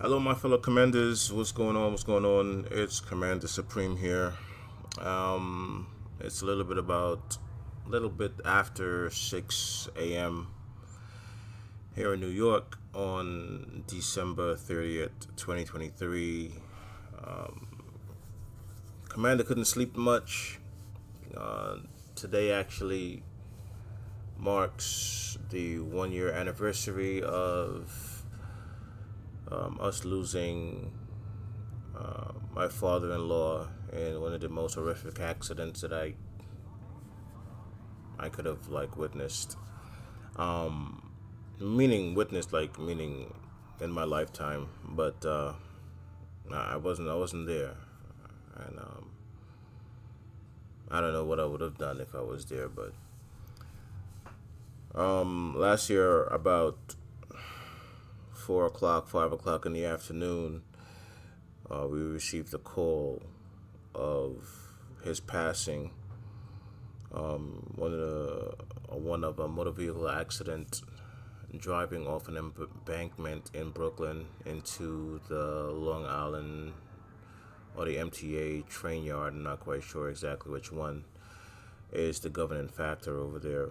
Hello, my fellow commanders. What's going on? What's going on? It's Commander Supreme here. It's a little bit after 6 a.m. here in New York on December 30th, 2023. Commander couldn't sleep much. Uh, Today actually marks the 1 year anniversary of us losing my father-in-law in one of the most horrific accidents that I could have witnessed. Meaning witnessed, meaning in my lifetime, but I wasn't there, and I don't know what I would have done if I was there. But last year about 4 o'clock, 5 o'clock in the afternoon, we received a call of his passing. One of a motor vehicle accident driving off an embankment in Brooklyn into the Long Island or the MTA train yard. I'm not quite sure exactly which one is the governing factor over there.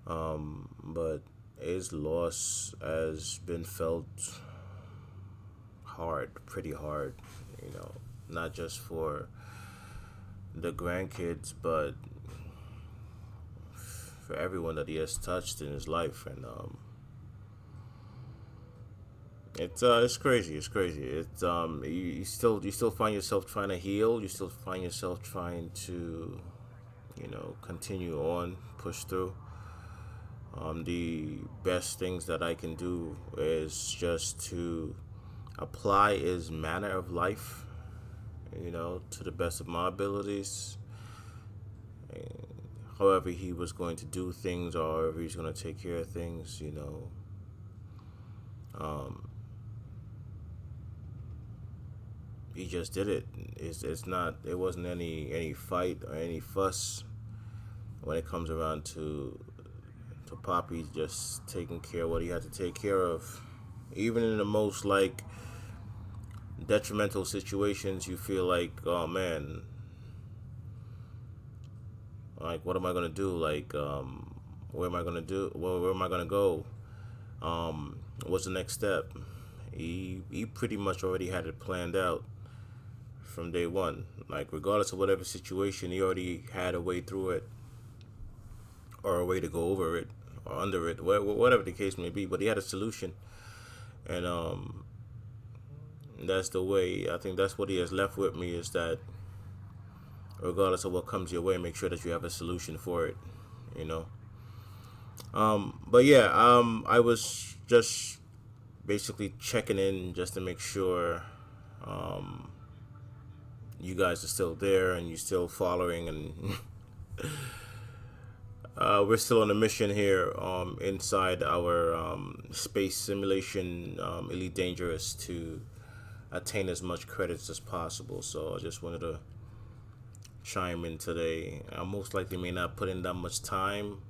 But his loss has been felt hard, pretty hard, not just for the grandkids, but for everyone that he has touched in his life. And it's crazy. It's crazy. You still find yourself trying to heal. You still find yourself trying to, continue on, push through. The best things that I can do is just to apply his manner of life, to the best of my abilities. However he was going to do things, or however he's going to take care of things, he just did it. It's not. It wasn't any fight or any fuss when it comes around to Poppy just taking care of what he had to take care of. Even in the most detrimental situations, you feel like, oh man, what am I gonna do? Where am I gonna do? Where am I gonna go? What's the next step? He pretty much already had it planned out from day one. Regardless of whatever situation, he already had a way through it, or a way to go over it, or under it, whatever the case may be. But he had a solution, and that's the way. I think that's what he has left with me, is that regardless of what comes your way, make sure that you have a solution for it. You know. But yeah, I was just basically checking in just to make sure you guys are still there and you're still following, and we're still on a mission here inside our space simulation, Elite Dangerous, to attain as much credits as possible. So I just wanted to chime in today. I most likely may not put in that much time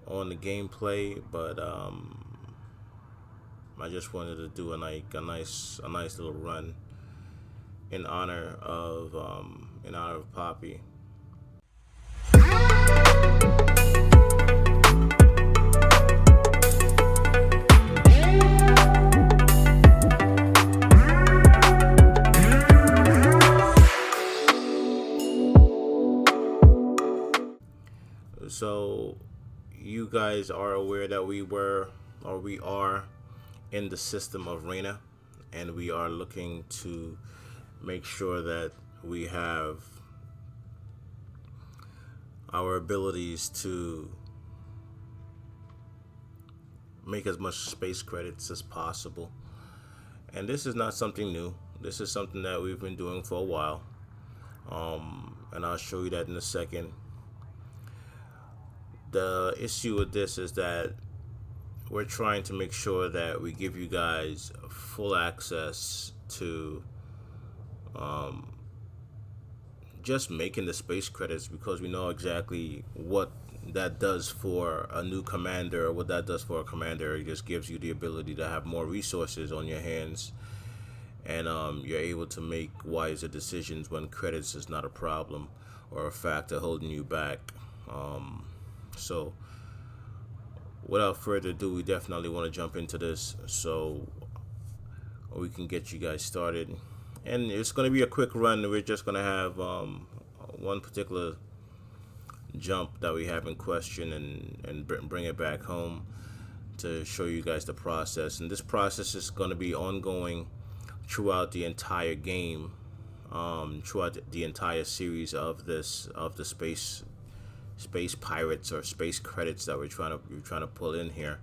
on the gameplay, but I just wanted to do a nice little run in honor of Poppy. So you guys are aware that we are in the system of Reina, and we are looking to make sure that we have our abilities to make as much space credits as possible. And this is not something new. This is something that we've been doing for a while. And I'll show you that in a second. The issue with this is that we're trying to make sure that we give you guys full access to just making the space credits, because we know exactly what that does for a new commander, or what that does for a commander, it just gives you the ability to have more resources on your hands, and you're able to make wiser decisions when credits is not a problem or a factor holding you back. So without further ado, we definitely want to jump into this so we can get you guys started. And it's going to be a quick run. We're just going to have one particular jump that we have in question, and bring it back home to show you guys the process. And this process is going to be ongoing throughout the entire game, throughout the entire series of the space pirates or space credits that we're trying to pull in here.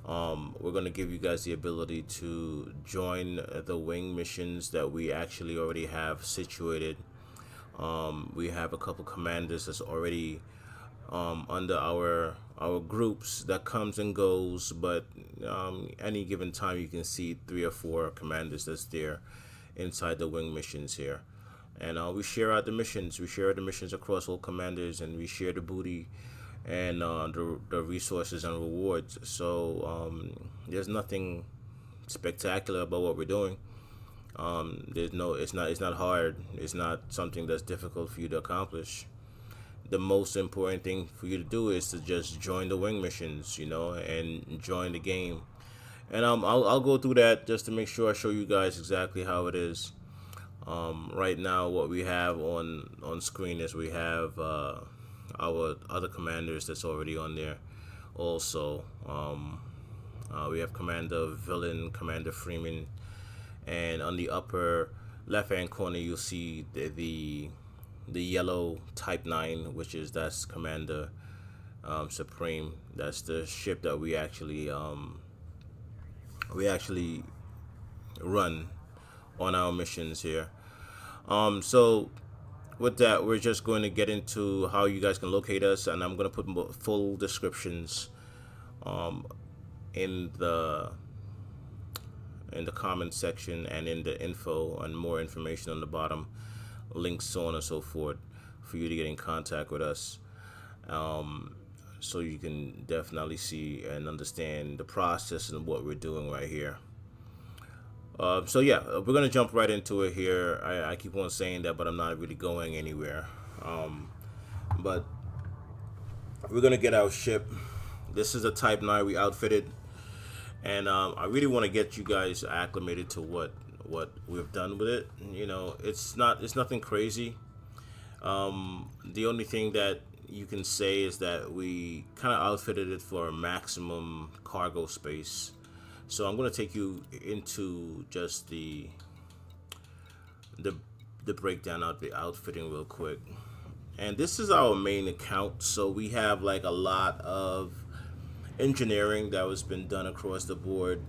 We're going to give you guys the ability to join the wing missions that we actually already have situated. We have a couple commanders that's already under our groups that comes and goes, but any given time you can see 3 or 4 commanders that's there inside the wing missions here. And we share out the missions. We share the missions across all commanders, and we share the booty and the resources and rewards. So there's nothing spectacular about what we're doing. It's not hard. It's not something that's difficult for you to accomplish. The most important thing for you to do is to just join the wing missions, and join the game. And I'll go through that just to make sure I show you guys exactly how it is. Right now, what we have on screen is we have our other commanders that's already on there. Also, we have Commander VILLIAN, Commander FREEMAN, and on the upper left hand corner you'll see the yellow Type 9, that's Commander Supreme. That's the ship that we actually run on our missions here. So with that, we're just going to get into how you guys can locate us, and I'm going to put full descriptions in the comment section and in the info, and more information on the bottom, links, so on and so forth, for you to get in contact with us, so you can definitely see and understand the process and what we're doing right here. So yeah, we're gonna jump right into it here. I keep on saying that, but I'm not really going anywhere. But we're gonna get our ship. This is a Type 9 we outfitted, and I really want to get you guys acclimated to what we've done with it. It's nothing crazy. The only thing that you can say is that we kind of outfitted it for maximum cargo space. So I'm going to take you into just the breakdown of the outfitting real quick. And this is our main account, so we have like a lot of engineering that has been done across the board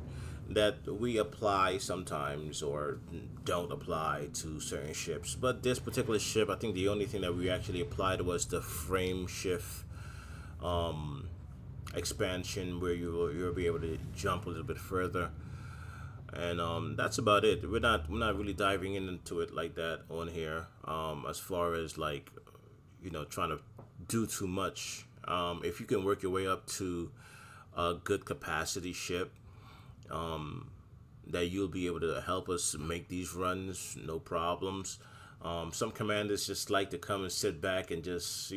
that we apply sometimes or don't apply to certain ships. But this particular ship, I think the only thing that we actually applied was the frame shift expansion, where you'll be able to jump a little bit further, and that's about it. We're not really diving into it like that on here, as far as like trying to do too much. If you can work your way up to a good capacity ship, that you'll be able to help us make these runs, no problems. Some commanders just like to come and sit back and just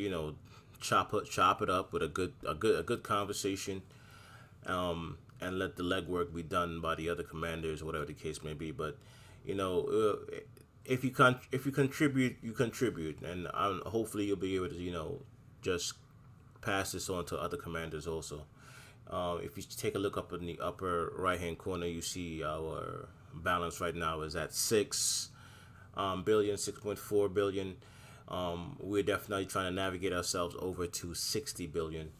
chop it up with a good conversation, and let the legwork be done by the other commanders, whatever the case may be. But if you contribute, you contribute, and hopefully you'll be able to just pass this on to other commanders also. If you take a look up in the upper right hand corner, you see our balance right now is at 6.4 billion. We're definitely trying to navigate ourselves over to 60 billion,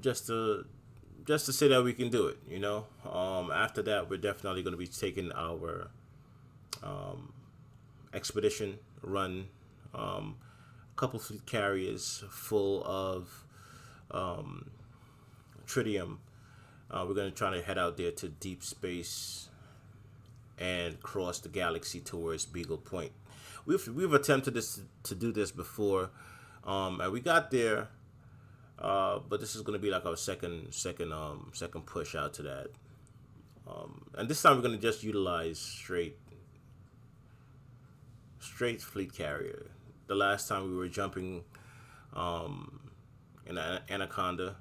just to say that we can do it. After that, we're definitely going to be taking our expedition run, a couple fleet carriers full of tritium. We're going to try to head out there to deep space and cross the galaxy towards Beagle Point. We've attempted to do this before, and we got there But this is gonna be like our second push out to that. And this time we're gonna just utilize straight fleet carrier. The last time we were jumping in Anaconda,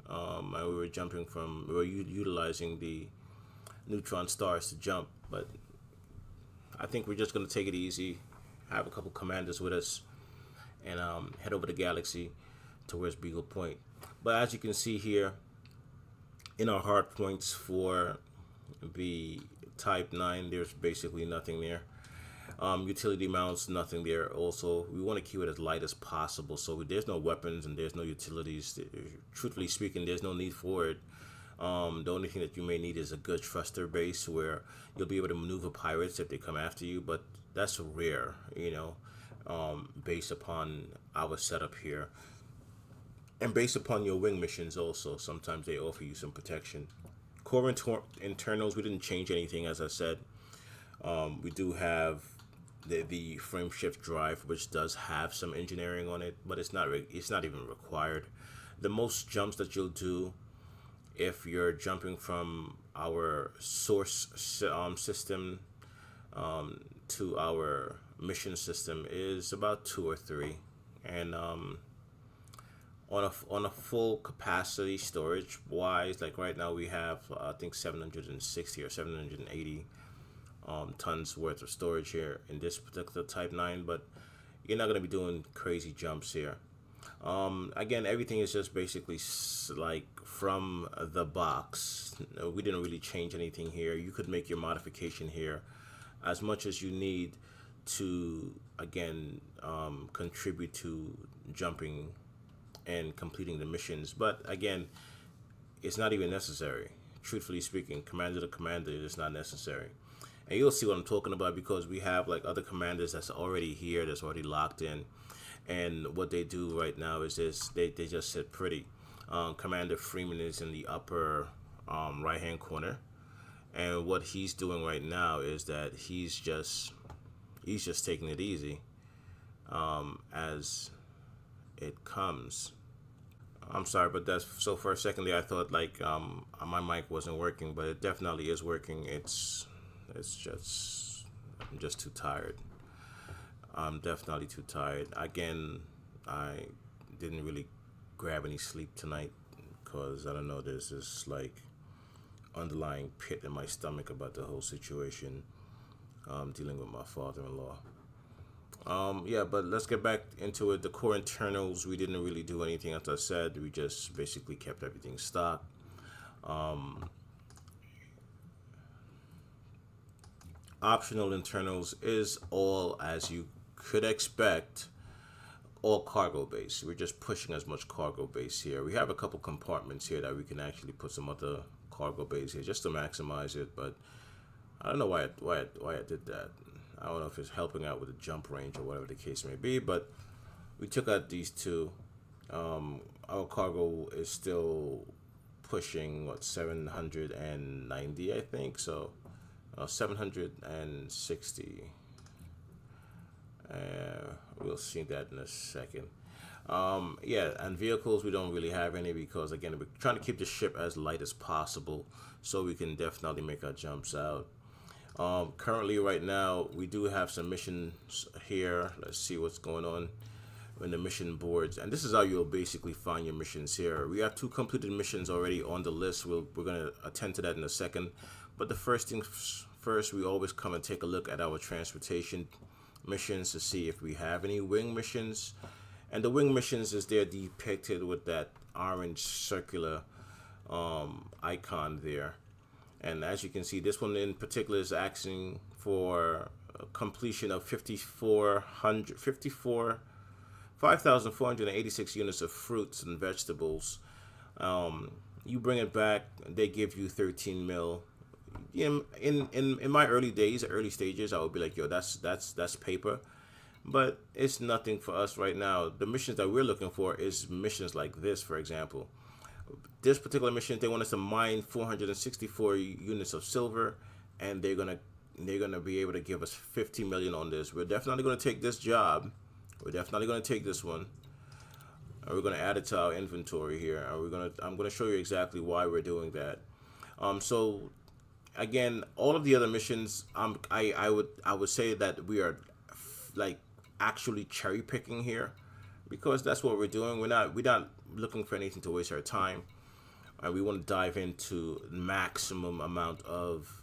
and we were utilizing the neutron stars to jump. But I think we're just gonna take it easy, have a couple commanders with us, and head over the galaxy towards Beagle Point. But as you can see here, in our hard points for the Type 9, there's basically nothing there. Utility mounts, nothing there. Also, we want to keep it as light as possible, so there's no weapons and there's no utilities. Truthfully speaking, there's no need for it. The only thing that you may need is a good thruster base where you'll be able to maneuver pirates if they come after you, but that's rare, based upon our setup here. And based upon your wing missions also, sometimes they offer you some protection. Core internals, we didn't change anything, as I said. We do have the frame shift drive, which does have some engineering on it, but it's not even required. The most jumps that you'll do if you're jumping from our source system to our mission system is about 2 or 3, and on a full capacity storage wise, like right now we have I think 760 or 780 tons worth of storage here in this particular Type 9, but you're not going to be doing crazy jumps here. Again, everything is just basically like from the box. We didn't really change anything here. You could make your modification here as much as you need to, again, contribute to jumping and completing the missions. But again, it's not even necessary. Truthfully speaking, commander to commander, it's not necessary. And you'll see what I'm talking about, because we have like other commanders that's already here, that's already locked in. And what they do right now is they just sit pretty. Commander Freeman is in the upper right hand corner, and what he's doing right now is that he's just taking it easy as it comes. I'm sorry, but that's so. For a second there, I thought like my mic wasn't working, but it definitely is working. It's just I'm just too tired. I'm definitely too tired. Again, I didn't really grab any sleep tonight because I don't know. There's this like underlying pit in my stomach about the whole situation. Dealing with my father-in-law. Yeah, but let's get back into it. The core internals, we didn't really do anything, as I said. We just basically kept everything stocked. Optional internals is all as you could expect, all cargo base. We're just pushing as much cargo base here. We have a couple compartments here that we can actually put some other cargo base here just to maximize it, but I don't know why I did that. I don't know if it's helping out with the jump range or whatever the case may be, but we took out these two. Our cargo is still pushing, what, 790, I think, so 760. We'll see that in a second. Yeah, and vehicles, we don't really have any because, again, we're trying to keep the ship as light as possible so we can definitely make our jumps out. Currently, right now, we do have some missions here. Let's see what's going on in the mission boards. And this is how you'll basically find your missions here. We have 2 completed missions already on the list. We're going to attend to that in a second. But the first things first, we always come and take a look at our transportation missions to see if we have any wing missions. And the wing missions is there depicted with that orange circular icon there. And as you can see, this one in particular is asking for completion of 5,486 units of fruits and vegetables. You bring it back, they give you 13 mil. In my early stages, I would be like, yo, that's paper. But it's nothing for us right now. The missions that we're looking for is missions like this, for example. This particular mission, they want us to mine 464 units of silver, and they're gonna be able to give us 50 million on this. We're definitely gonna take this job. We're definitely gonna take this one. and we're going to add it to our inventory here, and I'm going to show you exactly why we're doing that. So again, all of the other missions, I would say that we are like actually cherry picking here, because that's what we're doing. We're not looking for anything to waste our time, and we want to dive into maximum amount of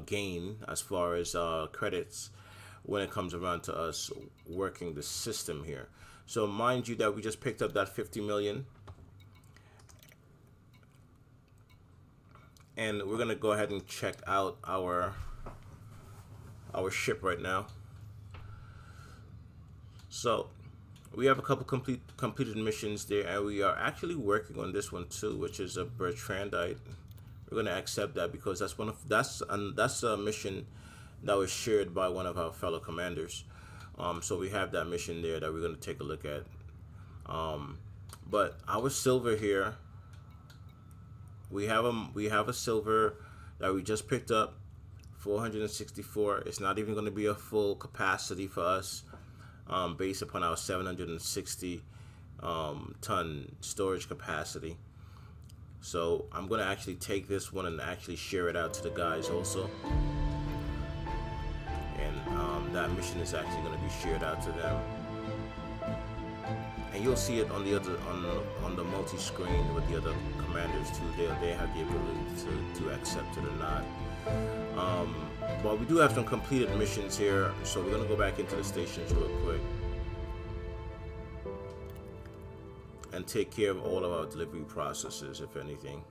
gain as far as credits when it comes around to us working the system here. So mind you that we just picked up that 50 million, and we're gonna go ahead and check out our ship right now. So we have a couple completed missions there, and we are actually working on this one too, which is a Bertrandite. We're gonna accept that because that's a mission that was shared by one of our fellow commanders. So we have that mission there that we're gonna take a look at. But our silver here, we have a silver that we just picked up, 464. It's not even going to be a full capacity for us, based upon our 760 ton storage capacity. So I'm going to actually take this one and actually share it out to the guys also, and that mission is actually going to be shared out to them. And you'll see it on the other on the multi-screen with the other commanders too. They have the ability to accept it or not. But we do have some completed missions here, so we're gonna go back into the stations real quick and take care of all of our delivery processes, if anything.